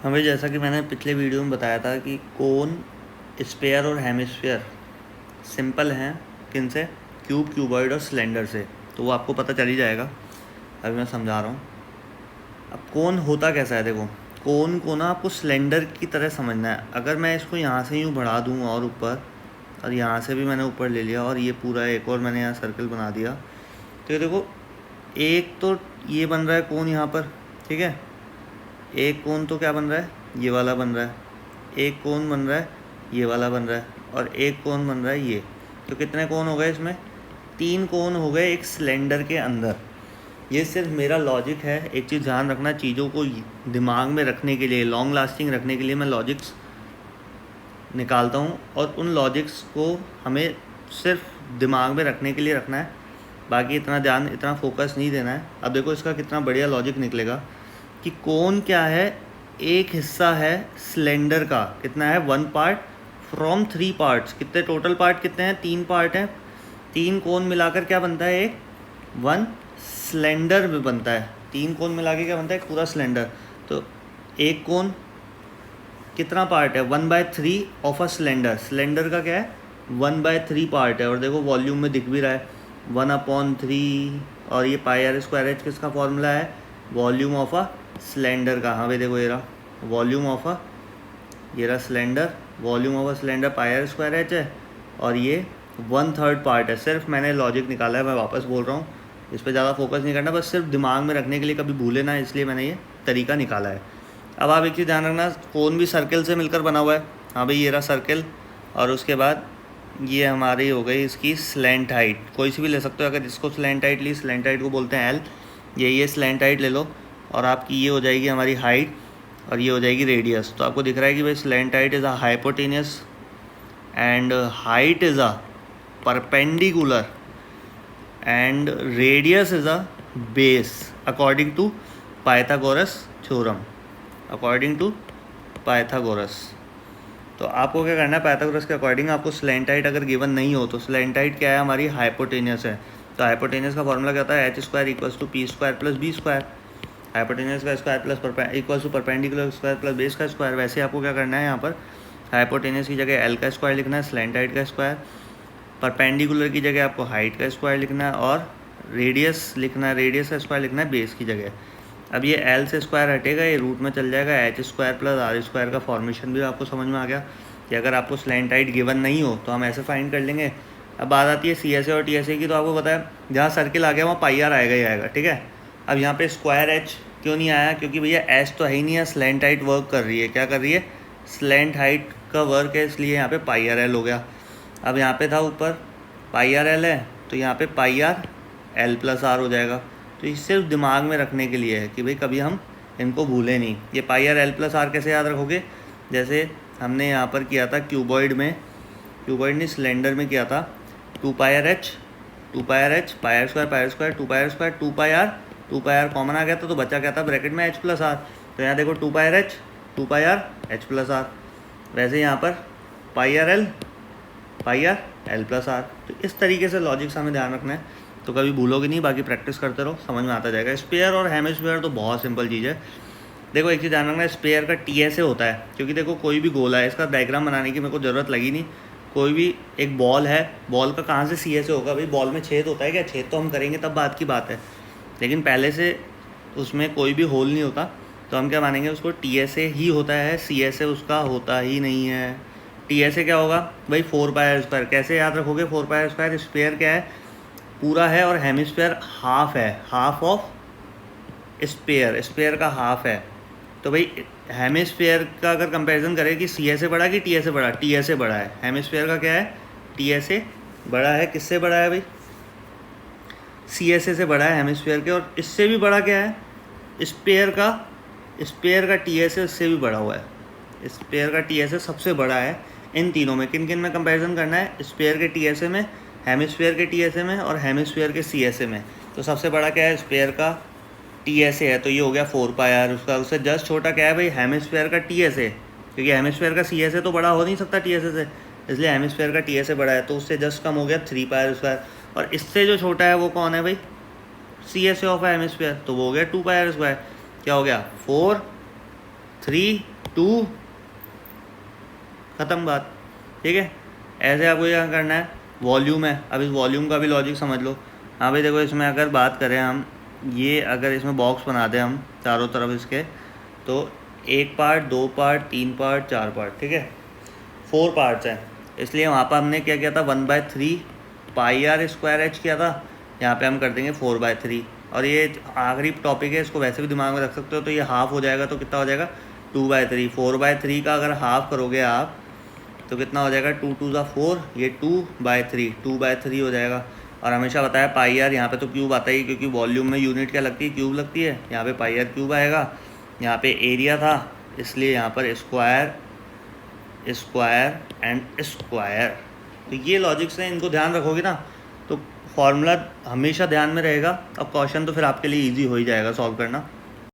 हमें जैसा कि मैंने पिछले वीडियो में बताया था कि कोन, स्फेयर और हेमिस्फेयर सिंपल हैं किन से, क्यूब, क्यूबॉइड और सिलेंडर से। तो वो आपको पता चल ही जाएगा, अभी मैं समझा रहा हूँ। अब कोन होता कैसा है, देखो कोन को ना आपको सिलेंडर की तरह समझना है। अगर मैं इसको यहाँ से यूँ बढ़ा दूँ और ऊपर, और यहाँ से भी मैंने ऊपर ले लिया और ये पूरा एक और मैंने यहाँ सर्कल बना दिया, तो ये देखो एक तो ये बन रहा है कोन यहाँ पर, ठीक है। एक कोन तो क्या बन रहा है, ये वाला बन रहा है। एक कोन बन रहा है, ये वाला बन रहा है। और एक कोन बन रहा है ये। तो कितने कोन हो गए इसमें, 3 कोन हो गए एक सिलेंडर के अंदर। ये सिर्फ मेरा लॉजिक है। एक चीज़ ध्यान रखना, चीज़ों को दिमाग में रखने के लिए, लॉन्ग लास्टिंग रखने के लिए मैं लॉजिक्स निकालता हूँ, और उन लॉजिक्स को हमें सिर्फ दिमाग में रखने के लिए रखना है। बाकी इतना ध्यान, इतना फोकस नहीं देना है। अब देखो इसका कितना बढ़िया लॉजिक निकलेगा कि कोन क्या है, एक हिस्सा है सिलेंडर का। कितना है, 1 पार्ट फ्रॉम 3 पार्ट्स। कितने टोटल पार्ट कितने हैं, 3 पार्ट हैं। 3 कोन मिलाकर क्या बनता है, एक 1 सिलेंडर में बनता है। 3 कोन मिला के क्या बनता है, एक पूरा सिलेंडर। तो एक कोन कितना पार्ट है, 1/3 ऑफ अ सिलेंडर। सिलेंडर का क्या है, 1/3 पार्ट है। और देखो वॉल्यूम में दिख भी रहा है 1/3। और ये πr² किसका फॉर्मूला है, वॉल्यूम ऑफ अ सिलेंडर का। हाँ भाई देखो ये रहा वॉल्यूम ऑफ अ, ये रहा cylinder, volume of a cylinder πr² है। और ये 1/3 पार्ट है। सिर्फ मैंने लॉजिक निकाला है, मैं वापस बोल रहा हूँ, इस पर ज़्यादा फोकस नहीं करना, बस सिर्फ दिमाग में रखने के लिए, कभी भूले ना, इसलिए मैंने ये तरीका निकाला है। अब आप एक चीज़ ध्यान रखना, कोन भी सर्कल से मिलकर बना हुआ है। हाँ भाई ये रहा सर्कल, और उसके बाद ये हमारी हो गई इसकी स्लैंट हाइट। कोई सी भी ले सकते हो, अगर जिसको स्लैंट हाइट ली, स्लैंट हाइट को बोलते हैं एल। ये स्लैंट हाइट ले लो, और आपकी ये हो जाएगी हमारी हाइट, और ये हो जाएगी रेडियस। तो आपको दिख रहा है कि भाई slant height is a hypotenuse and height is a perpendicular and radius is a base according to Pythagoras theorem. According to Pythagoras. तो आपको क्या करना है, पाइथागोरस के अकॉर्डिंग आपको स्लैंट हाइट अगर गिवन नहीं हो, तो स्लैंट हाइट क्या है, हमारी हाइपोटेनियस है। तो हाइपोटेनियस का फॉर्मूला क्या होता है, h² = p² + b²। हाइपोटेनियस का square plus equal to perpendicular square plus base का स्क्वायर। वैसे आपको क्या करना है, यहाँ पर हाइपोटेनियस की जगह एल का स्क्वायर लिखना है, स्लैंट हाइट का स्क्वायर। परपेंडिकुलर की जगह आपको हाइट का स्क्वायर लिखना है, और रेडियस लिखना है, रेडियस का स्क्वायर लिखना है बेस की जगह। अब ये एल से स्क्वायर हटेगा, ये रूट में चल जाएगा, h² + r² का फॉर्मेशन भी आपको समझ में आ गया कि अगर आपको स्लैंट हाइट गिवन नहीं हो तो हम ऐसे फाइंड कर लेंगे। अब बात आती है CSA और TSA की। तो आपको पता है जहाँ सर्किल आ गया वहाँ πr आएगा ही आएगा, ठीक है। अब यहाँ पे स्क्वायर h क्यों नहीं आया, क्योंकि भैया h तो है ही नहीं है, स्लैंट हाइट वर्क कर रही है। क्या कर रही है, स्लैंट हाइट का वर्क है, इसलिए यहाँ पे πrl हो गया। अब यहाँ पे था ऊपर πrl है, तो यहाँ पे πrl + r हो जाएगा। तो ये सिर्फ दिमाग में रखने के लिए है कि भाई कभी हम इनको भूलें नहीं। ये πrl + r कैसे याद रखोगे, जैसे हमने यहाँ पर किया था क्यूबॉइड में, क्यूबॉइड नहीं सिलेंडर में किया था, 2πrh, πr², 2πr, 2πr common आ गया था, तो बचा क्या था ब्रैकेट में h + r। तो यहाँ देखो 2πrh, 2πr, h + r। वैसे यहाँ पर πrl + r। तो इस तरीके से लॉजिक्स हमें ध्यान रखना है, तो कभी भूलोगे नहीं। बाकी प्रैक्टिस करते रहो, समझ में आता जाएगा। स्पेयर और हेमिस्फीयर तो बहुत सिंपल चीज़ है। देखो एक चीज़ ध्यान रखना, स्पेयर का TSA होता है, क्योंकि देखो कोई भी गोला है, इसका डायग्राम बनाने की मेरे को ज़रूरत लगी नहीं। कोई भी एक बॉल है, बॉल का कहाँ से CSA होगा, भाई बॉल में छेद होता है क्या, छेद तो हम करेंगे तब बात की बात है, लेकिन पहले से उसमें कोई भी होल नहीं होता, तो हम क्या मानेंगे, उसको TSA ही होता है, CSA उसका होता ही नहीं है। TSA क्या होगा भाई, 4πr²। कैसे याद रखोगे 4πr², स्पेयर क्या है, पूरा है, और हेमिस्फीयर हाफ है, हाफ ऑफ स्पेयर, स्पेयर का हाफ है। तो भाई हेमिस्फीयर का अगर कंपैरिजन करें कि CSA बड़ा कि TSA बड़ा, TSA बड़ा है। हेमिस्फीयर का क्या है, TSA बड़ा है। किससे बड़ा है भाई, CSA से बड़ा है हेमिस्फीयर के। और इससे भी बड़ा क्या है, स्पेयर का, स्पेयर का TSA उससे भी बड़ा हुआ है। स्पेयर का TSA सबसे बड़ा है इन तीनों में। किन किन में कंपैरिजन करना है, स्पेयर के TSA में, हेमिस्फीयर के TSA में, और हेमिस्फीयर के CSA में। तो सबसे बड़ा क्या है, स्पेयर का TSA है, तो ये हो गया 4πr। उसका उससे जस्ट छोटा क्या है भाई, हेमिस्फीयर का TSA, क्योंकि हेमिस्फीयर का CSA तो बड़ा हो नहीं सकता TSA से, इसलिए हेमिस्फीयर का TSA बड़ा है, तो उससे जस्ट कम हो गया 3πr²। और इससे जो छोटा है वो कौन है भाई, CSA ऑफ हेमिस्फीयर, तो वो हो गया 2πr²। क्या हो गया 4 3 2, ख़त्म बात। ठीक है, ऐसे आपको क्या करना है, वॉल्यूम है, अब इस वॉल्यूम का भी लॉजिक समझ लो। हाँ भाई देखो, इसमें अगर बात करें हम, ये अगर इसमें बॉक्स बना दें हम चारों तरफ इसके, तो 1 पार्ट, 2 पार्ट, 3 पार्ट, 4 पार्ट, ठीक है, 4 पार्ट्स हैं। इसलिए वहाँ पर हमने क्या किया था, 1/3 पाई आर स्क्वायर एच किया था, यहाँ पे हम कर देंगे 4/3। और ये आखिरी टॉपिक है, इसको वैसे भी दिमाग में रख सकते हो। तो ये हाफ हो जाएगा, तो कितना हो जाएगा, 2/3। 4/3 का अगर हाफ करोगे आप तो कितना हो जाएगा, 2 2 4, ये 2/3 हो जाएगा। और हमेशा बताया पाई आर, यहाँ पे तो क्यूब आता ही, क्योंकि वॉल्यूम में यूनिट क्या लगती है, क्यूब लगती है। यहाँ पे पाई आर क्यूब आएगा। यहाँ पे एरिया था, इसलिए यहाँ पर स्क्वायर स्क्वायर एंड स्क्वायर। तो ये लॉजिक से इनको ध्यान रखोगे ना, तो फॉर्मूला हमेशा ध्यान में रहेगा। अब क्वेश्चन तो फिर आपके लिए इजी हो ही जाएगा सॉल्व करना।